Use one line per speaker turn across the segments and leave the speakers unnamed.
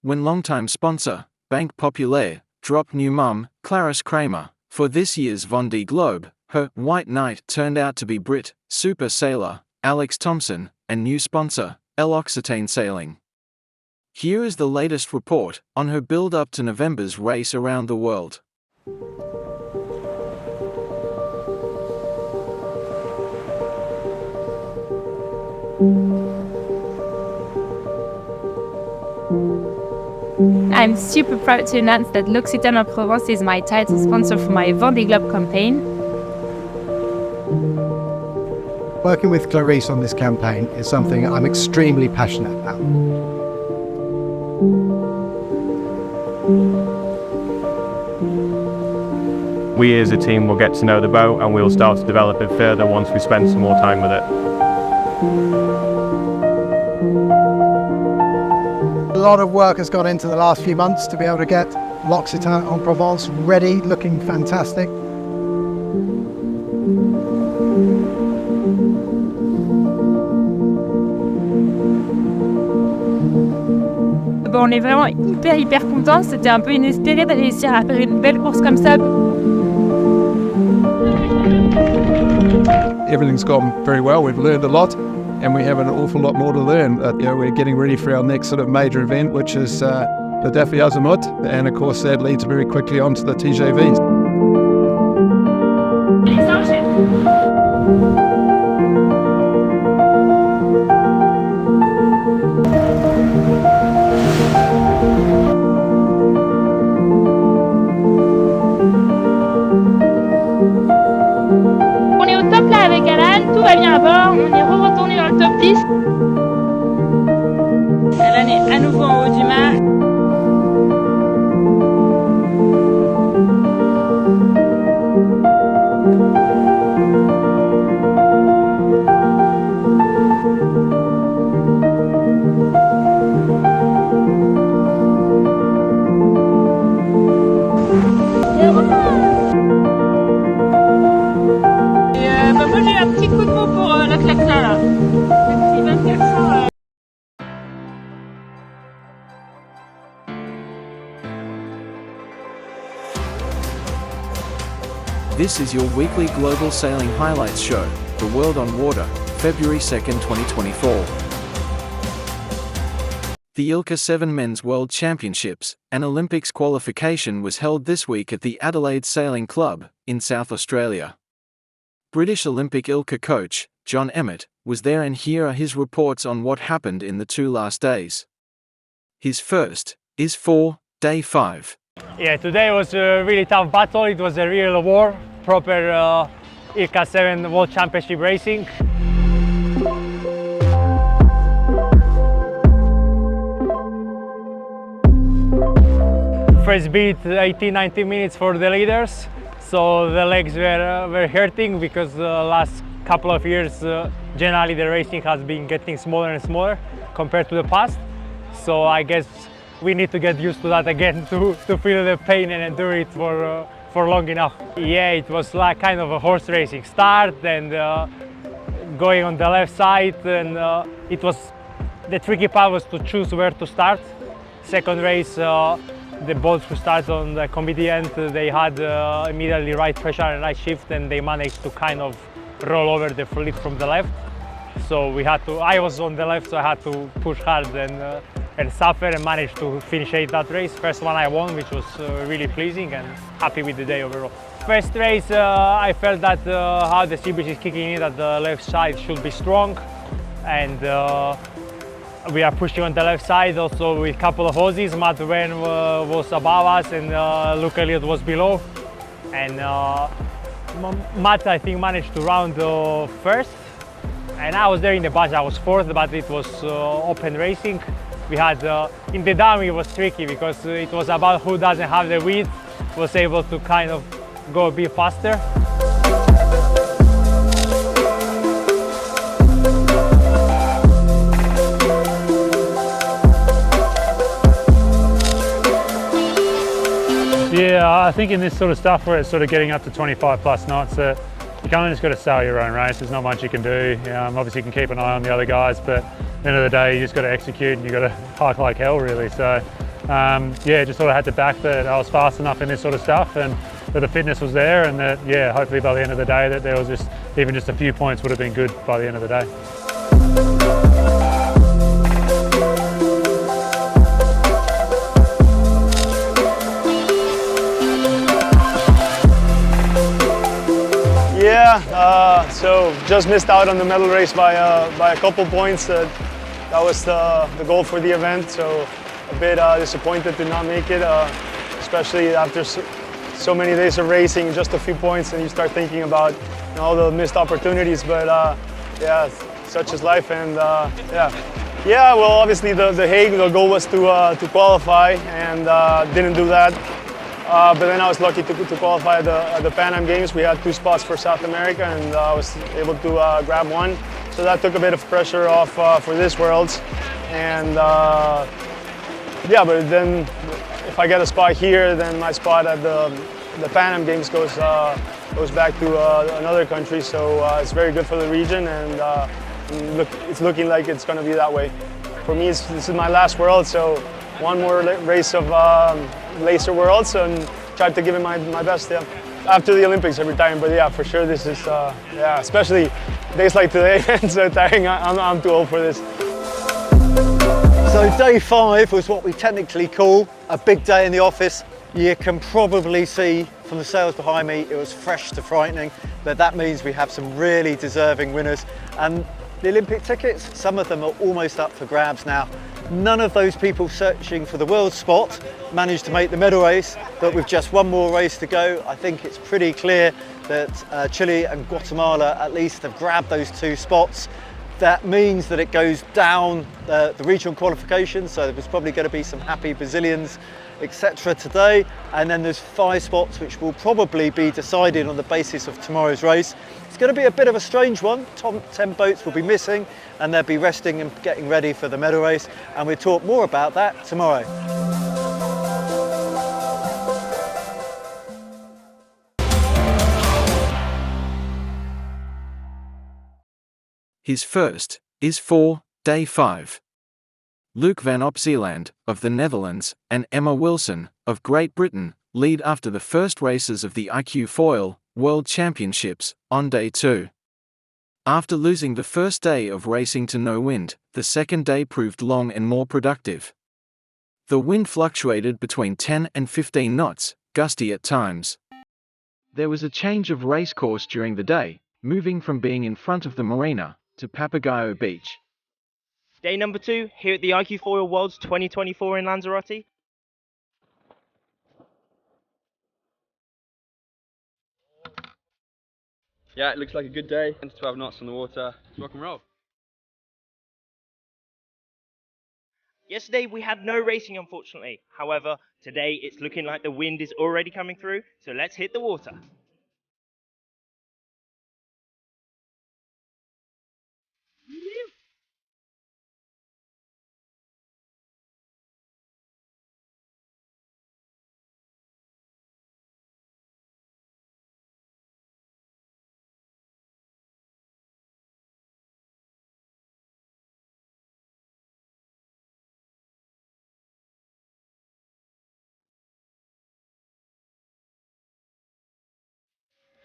when longtime sponsor, Banque Populaire, dropped new mum, Clarisse Kramer, for this year's Vendée Globe. Her white knight turned out to be Brit super sailor Alex Thompson, and new sponsor, Adelaide Sailing. Here is the latest report on her build-up to November's race around the world.
I'm super proud to announce that L'Occitane en Provence is my title sponsor for my Vendée Globe campaign.
Working with Clarisse on this campaign is something I'm extremely passionate about.
We as a team will get to know the boat and we'll start to develop it further once we spend some more time with it.
A lot of work has gone into the last few months to be able to get L'Occitane en Provence ready, looking fantastic.
Bon, on est vraiment hyper contents, c'était un peu inespéré de réussir à faire une belle course comme ça.
Everything's gone very well, we've learned a lot and we have an awful lot more to learn. We're getting ready for our next sort of major event, which is the Défi Azimut, and of course that leads very quickly onto the TGVs.
On est au top là avec Alan, tout va bien à bord, on est retourné dans le top 10. Alan est à nouveau en haut du mât. Moi j'ai un petit coup de mot pour le klaxon là. C'est 2400.
This is your weekly Global Sailing Highlights show, The World on Water, February 2nd, 2024. The Ilca 7 Men's World Championships and Olympics qualification was held this week at the Adelaide Sailing Club, in South Australia. British Olympic Ilca coach, Jon Emmet, was there, and here are his reports on what happened in the 2 last days. His first is for day 5.
Yeah, today was a really tough battle. It was a real war, proper Ilca 7 World Championship racing. First beat 18-19 minutes for the leaders. So the legs were hurting because the last couple of years generally the racing has been getting smaller and smaller compared to the past. So I guess we need to get used to that again to feel the pain and endure it for long enough. Yeah, it was like kind of a horse racing start and going on the left side, and it was the tricky part was to choose where to start. Second race, the boats who started on the committee end, they had immediately right pressure and right shift, and they managed to kind of roll over the fleet from the left. So we had to, I was on the left, so I had to push hard and suffer, and managed to finish that race. First one I won, which was really pleasing, and happy with the day overall. First race, I felt that how the sea breeze is kicking in, that the left side should be strong, and we are pushing on the left side also with a couple of hoses. Matt Wen was above us, and Luuc Elliott was below. And Matt, I think, managed to round first. And I was there in the batch, I was fourth, but it was open racing. We had, in the dam it was tricky because it was about who doesn't have the width, was able to kind of go a bit faster.
Yeah, I think in this sort of stuff where it's sort of getting up to 25 plus knots, you kind of just got to sail your own race. There's not much you can do. Obviously you can keep an eye on the other guys, but at the end of the day you just got to execute and you got to hike like hell really. So yeah, just sort of had to back that I was fast enough in this sort of stuff, and that the fitness was there, and that, yeah, hopefully by the end of the day that there was just even just a few points would have been good by the end of the day.
Yeah, so just missed out on the medal race by a couple points. That was the goal for the event, so a bit disappointed to not make it, especially after so many days of racing, just a few points, and you start thinking about all the missed opportunities. But yeah, such is life, and yeah. Well, obviously the Hague, the goal was to qualify, and didn't do that. But then I was lucky to qualify at the Pan Am Games. We had 2 spots for South America, and I was able to grab one. So that took a bit of pressure off for this Worlds. And yeah, but then if I get a spot here, then my spot at the Pan Am Games goes back to another country. So it's very good for the region, and it's looking like it's going to be that way. For me, this is my last World, so one more race of Laser Worlds, and tried to give it my best. Yeah. After the Olympics every time, but yeah, for sure this is yeah, especially days like today. It's so tiring. I'm too old for this.
So day 5 was what we technically call a big day in the office. You can probably see from the sails behind me, it was fresh to frightening, but that means we have some really deserving winners. And the Olympic tickets, some of them are almost up for grabs now. None of those people searching for the world spot managed to make the medal race, but with just one more race to go, I think it's pretty clear that Chile and Guatemala at least have grabbed those 2 spots. That means that it goes down the regional qualification, so there's probably going to be some happy Brazilians, etc. today, and then there's 5 spots which will probably be decided on the basis of tomorrow's race. It's going to be a bit of a strange one. 10 boats will be missing, and they'll be resting and getting ready for the medal race, and we'll talk more about that tomorrow.
His first is for day 5. Luuc van Opzeeland of the Netherlands and Emma Wilson of Great Britain lead after the first races of the iQFOil World Championships on day 2. After losing the first day of racing to no wind, the second day proved long and more productive. The wind fluctuated between 10 and 15 knots, gusty at times. There was a change of race course during the day, moving from being in front of the marina to Papagayo Beach.
Day number 2 here at the iQFOil Worlds 2024 in Lanzarote.
Yeah, it looks like a good day. 10 to 12 knots on the water. Let's rock and roll.
Yesterday we had no racing, unfortunately. However, today it's looking like the wind is already coming through, so let's hit the water.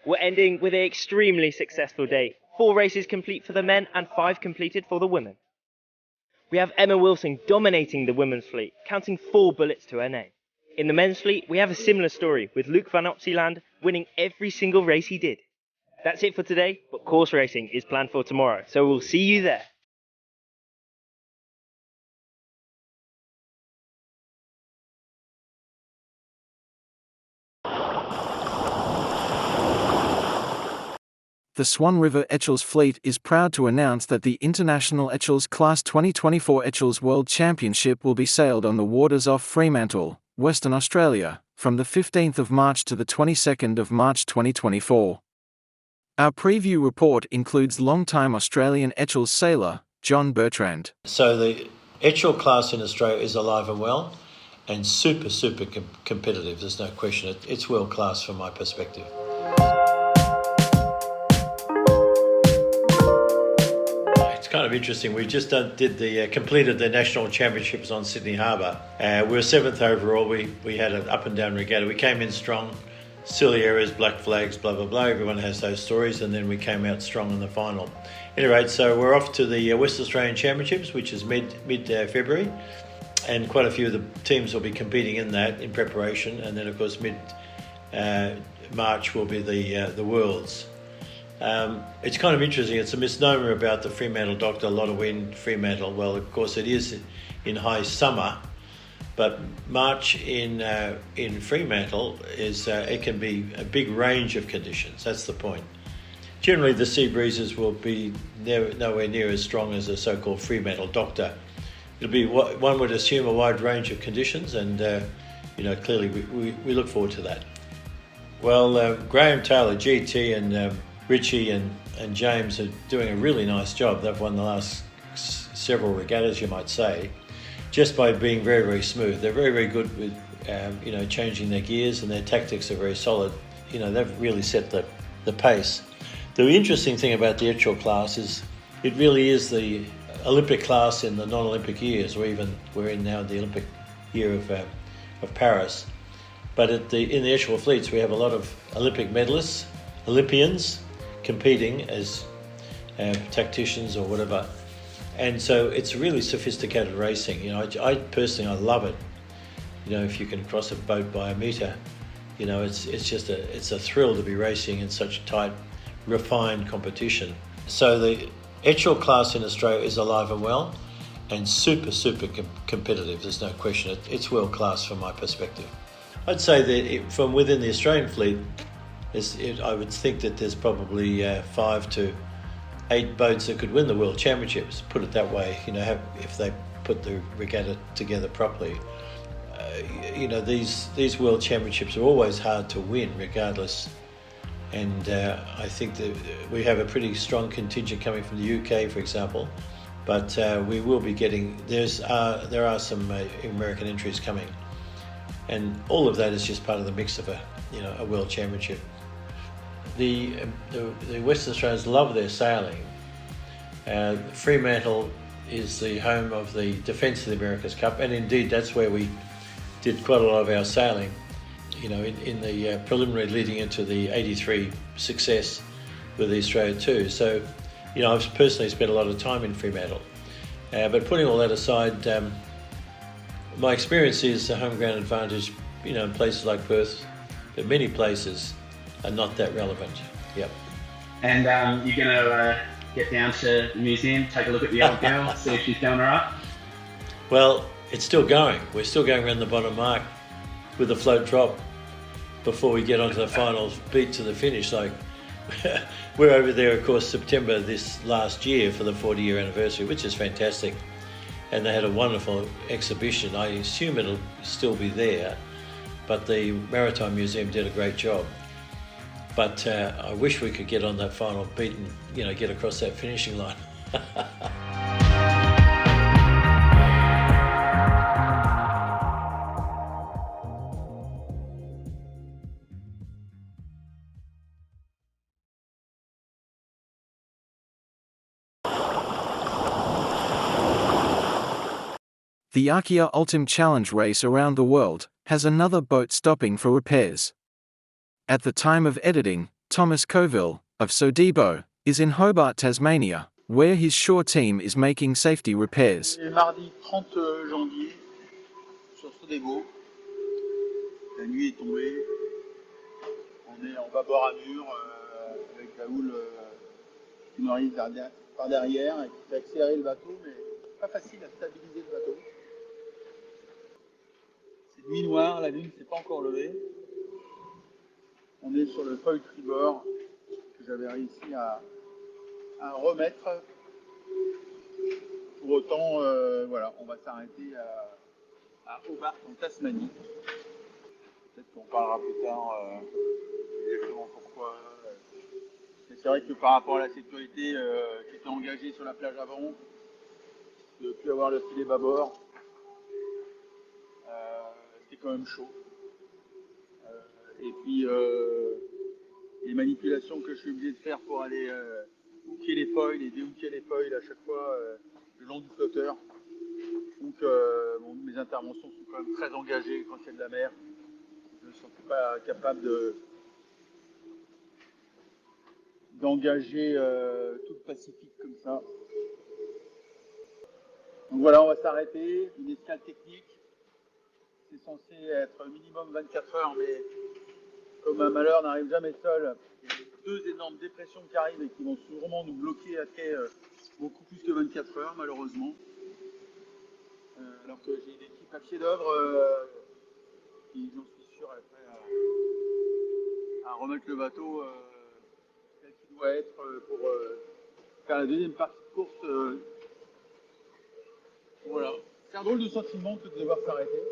We're ending with an extremely successful day. 4 races complete for the men and 5 completed for the women. We have Emma Wilson dominating the women's fleet, counting 4 bullets to her name. In the men's fleet, we have a similar story, with Luuc van Opzeeland winning every single race he did. That's it for today, but course racing is planned for tomorrow, so we'll see you there.
The Swan River Etchells fleet is proud to announce that the International Etchells Class 2024 Etchells World Championship will be sailed on the waters off Fremantle, Western Australia, from the 15th of March to the 22nd of March 2024. Our preview report includes long-time Australian Etchells sailor, John Bertrand.
So the Etchells class in Australia is alive and well, and super competitive, there's no question. It's world class from my perspective. kind of interesting. We just completed the national championships on Sydney Harbour. We were 7th overall. We had an up and down regatta. We came in strong, silly errors, black flags, blah, blah, blah. Everyone has those stories, and then we came out strong in the final. Anyway, so we're off to the West Australian Championships, which is mid-February, and quite a few of the teams will be competing in that in preparation, and then of course mid-March will be the Worlds. It's kind of interesting. It's a misnomer about the Fremantle Doctor, a lot of wind, Fremantle. Well, of course it is in high summer, but March in Fremantle it can be a big range of conditions. That's the point. Generally, the sea breezes will be nowhere near as strong as a so-called Fremantle Doctor. It'll be one would assume a wide range of conditions, and clearly we look forward to that. Well, Graham Taylor, GT, and Richie and James are doing a really nice job. They've won the last several regattas, you might say, just by being very, very smooth. They're very, very good with changing their gears, and their tactics are very solid. They've really set the pace. The interesting thing about the Etchells class is it really is the Olympic class in the non-Olympic years, or even we're in now the Olympic year of Paris. But in the Etchells fleets, we have a lot of Olympic medalists, Olympians, competing as tacticians or whatever, and so it's really sophisticated racing. I personally love it. If you can cross a boat by a metre, it's a thrill to be racing in such tight, refined competition. So the Etchells class in Australia is alive and well, and super competitive. There's no question. It's world class from my perspective. I'd say that from within the Australian fleet, I would think that there's probably 5 to 8 boats that could win the World Championships, put it that way, if they put the regatta together properly. These World Championships are always hard to win regardless, and I think that we have a pretty strong contingent coming from the UK, for example, but we will be getting, there are some American entries coming, and all of that is just part of the mix of a World Championship. The Western Australians love their sailing. Fremantle is the home of the Defence of the Americas Cup, and indeed that's where we did quite a lot of our sailing, in the preliminary leading into the 83 success with the Australia 2. So, I've personally spent a lot of time in Fremantle. But putting all that aside, my experience is the home ground advantage, in places like Perth, but many places are not that relevant. Yep.
And you're going to get down to the museum, take a look at the old girl, see if she's going all right?
Well, it's still going. We're still going around the bottom mark with a float drop before we get onto the final beat to the finish. Like, we're over there, of course, September this last year for the 40-year anniversary, which is fantastic. And they had a wonderful exhibition. I assume it'll still be there, but the Maritime Museum did a great job. But I wish we could get on that final beat and get across that finishing line.
The Archaea Ultim Challenge race around the world has another boat stopping for repairs. At the time of editing, Thomas Coville, of SODEBO, is in Hobart, Tasmania, where his shore team is making safety repairs.
Mardi 30 janvier, sur SODEBO, la nuit est tombée, on est en bâbord à mur avec la houle qui nous arrive par derrière et qui fait accélérer le bateau, mais pas facile à stabiliser le bateau. C'est nuit noire, la lune ne s'est pas encore levée. On est sur le foil tribord que j'avais réussi à remettre. Pour autant, voilà, on va s'arrêter à Hobart en Tasmanie. Peut-être qu'on parlera plus tard exactement pourquoi. Mais c'est vrai que par rapport à la sécurité qui était engagée sur la plage avant, de ne plus avoir le filet bâbord, c'était quand même chaud. Et puis les manipulations que je suis obligé de faire pour aller hooker les foils et déhooker les foils à chaque fois le long du flotteur. Donc bon, mes interventions sont quand même très engagées quand il y a de la mer. Je ne me sentais pas capable d'engager tout le Pacifique comme ça. Donc voilà, on va s'arrêter. Une escale technique. C'est censé être minimum 24 heures, mais comme un malheur n'arrive jamais seul, il y a deux énormes dépressions qui arrivent et qui vont sûrement nous bloquer à quai beaucoup plus que 24 heures, malheureusement. Alors que j'ai une équipe à pied d'œuvre qui, j'en suis sûr, est prête à remettre le bateau tel qu'il doit être pour faire la deuxième partie de course. Voilà. C'est un drôle de sentiment que de devoir s'arrêter.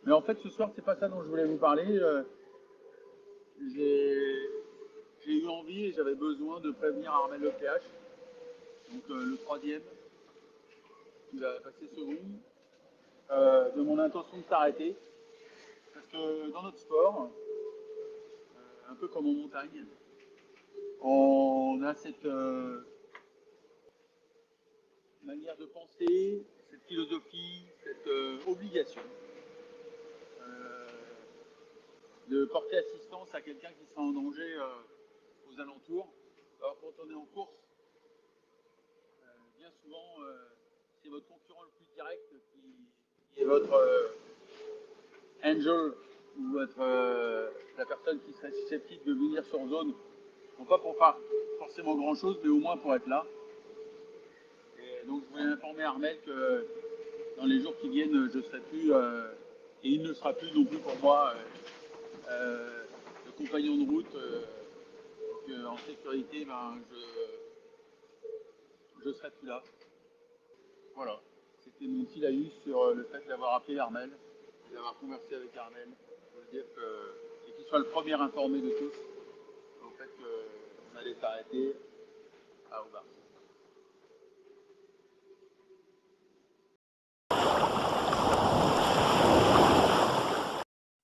Mais en fait, ce soir, c'est pas ça dont je voulais vous parler. J'ai eu envie et j'avais besoin de prévenir Armel Le PH, donc le troisième, qui va passer second, de mon intention de s'arrêter. Parce que dans notre sport, un peu comme en montagne, on a cette manière de penser, cette philosophie, cette obligation de porter assistance à quelqu'un qui sera en danger aux alentours. Alors quand on est en course, bien souvent c'est votre concurrent le plus direct qui est votre angel ou votre, la personne qui serait susceptible de venir sur zone. Non pas pour faire forcément grand chose, mais au moins pour être là. Et donc je voulais informer Armel que dans les jours qui viennent, je ne serai plus, et il ne sera plus non plus pour moi le compagnon de route. En sécurité, ben, je serai plus là. Voilà, c'était mon petit laïus sur le fait d'avoir appelé Armel, d'avoir conversé avec Armel. Je veux dire et qu'il soit le premier informé de tous au fait qu'on allait s'arrêter à Hobart.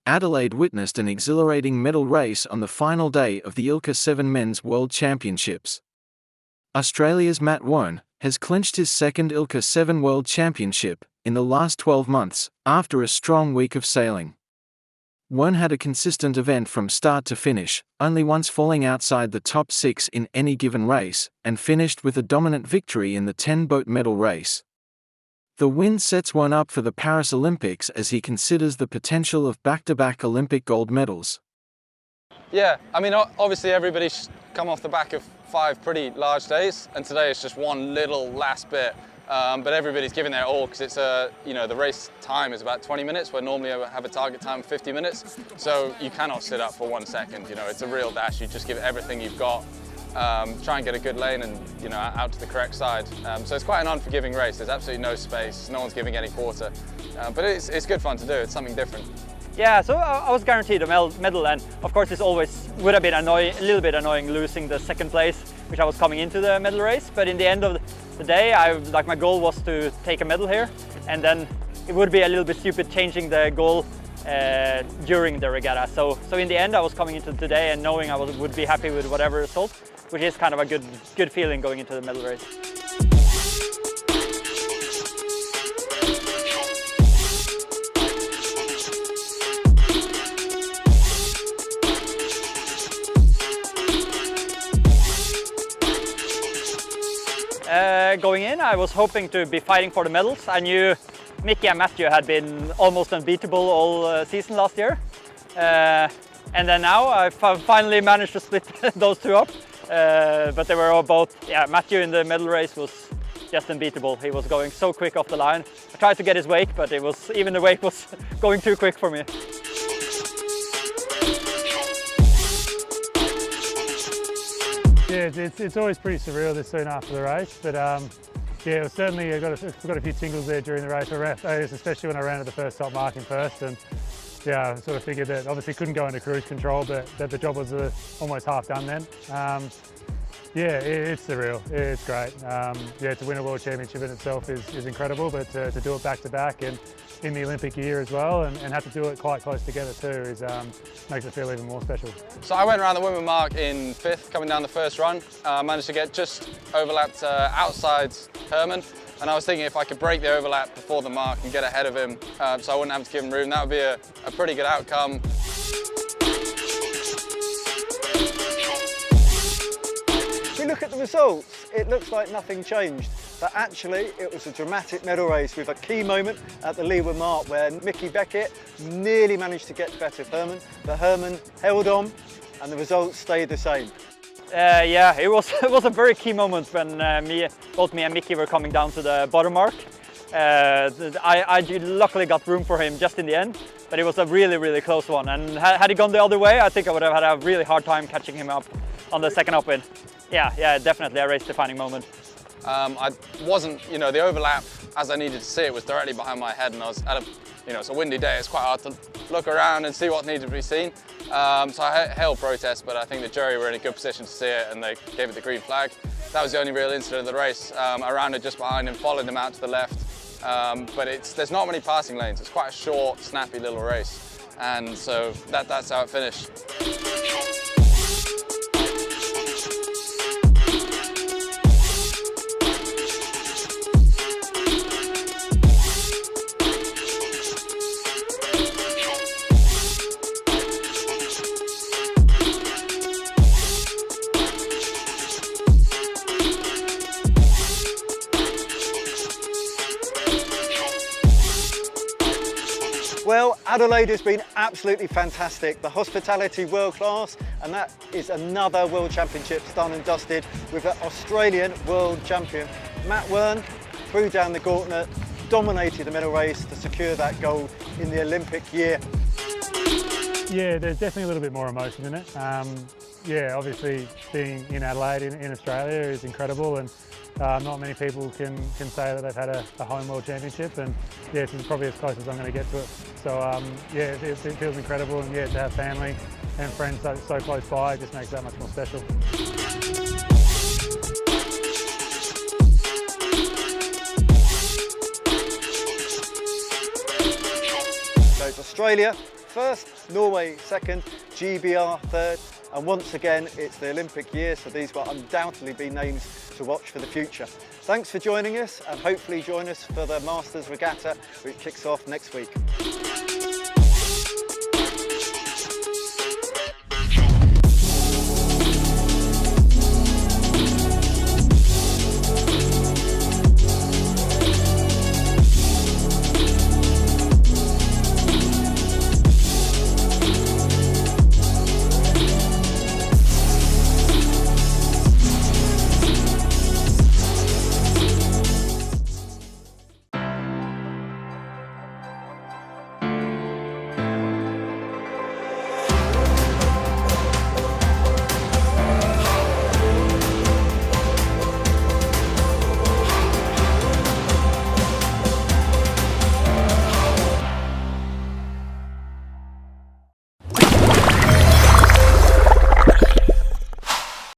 Adelaide witnessed an exhilarating medal race on the final day of the Ilca 7 Men's World Championships. Australia's Matt Wone has clinched his second Ilca 7 World Championship in the last 12 months, after a strong week of sailing. Wone had a consistent event from start to finish, only once falling outside the top 6 in any given race, and finished with a dominant victory in the 10-boat medal race. The win sets Wone up for the Paris Olympics as he considers the potential of back-to-back Olympic gold medals.
Yeah, I mean, obviously everybody's come off the back of 5 pretty large days, and today it's just one little last bit. But everybody's giving their all because it's the race time is about 20 minutes, where normally I have a target time of 50 minutes. So you cannot sit up for 1 second. You know, it's a real dash. You just give everything you've got. Try and get a good lane and out to the correct side. So it's quite an unforgiving race. There's absolutely no space. No one's giving any quarter. But it's good fun to do. It's something different.
Yeah, so I was guaranteed a medal, and of course it always would have been a little bit annoying losing the second place, which I was coming into the medal race. But in the end of the day, my goal was to take a medal here, and then it would be a little bit stupid changing the goal during the regatta. So in the end, I was coming into today and knowing I would be happy with whatever result, which is kind of a good feeling going into the medal race. Going in, I was hoping to be fighting for the medals. I knew Mickey and Matthew had been almost unbeatable all season last year. And then now I finally managed to split those two up. But they were all both, Matthew in the medal race was just unbeatable. He was going so quick off the line. I tried to get his wake, but even the wake was going too quick for me.
Yeah, it's always pretty surreal this soon after the race, but yeah, it was certainly, I got a few tingles there during the race, especially when I ran at the first stop marking first, and yeah, I sort of figured that obviously couldn't go into cruise control, but that the job was almost half done then. Yeah, it's surreal. It's great. Yeah, to win a World Championship in itself is incredible, but to do it back to back and in the Olympic year as well, and have to do it quite close together too, makes it feel even more special.
So I went around the women mark in 5th, coming down the first run. Managed to get just overlapped outside Herman, and I was thinking if I could break the overlap before the mark and get ahead of him, so I wouldn't have to give him room, that would be a pretty good outcome.
If we look at the results, it looks like nothing changed, but actually it was a dramatic medal race with a key moment at the leeward mark where Mickey Beckett nearly managed to get better of Herman, but Herman held on and the results stayed the same.
Yeah, it was a very key moment when both me and Mickey were coming down to the bottom mark. I luckily got room for him just in the end, but it was a really close one, and had he gone the other way, I think I would have had a really hard time catching him up on the second upwind. Yeah, definitely a race-defining moment.
I wasn't, the overlap as I needed to see it was directly behind my head, and I was at it's a windy day, it's quite hard to look around and see what needed to be seen. So I hailed protest, but I think the jury were in a good position to see it and they gave it the green flag. That was the only real incident of the race. I rounded just behind him, followed him out to the left, but there's not many passing lanes. It's quite a short, snappy little race, and so that's how it finished.
Well, Adelaide has been absolutely fantastic. The hospitality world class, and that is another World Championships done and dusted with an Australian world champion. Matt Wern threw down the gauntlet, dominated the medal race to secure that gold in the Olympic year.
Yeah, there's definitely a little bit more emotion in it. Yeah, obviously being in Adelaide, in Australia is incredible, and not many people can say that they've had a home World Championship, and yeah, this is probably as close as I'm going to get to it. So yeah, it feels incredible, and yeah, to have family and friends so close by, it just makes that much more special.
So it's Australia first, Norway second, GBR third, and once again it's the Olympic year, so these will undoubtedly be names to watch for the future. Thanks for joining us, and hopefully join us for the Masters Regatta, which kicks off next week.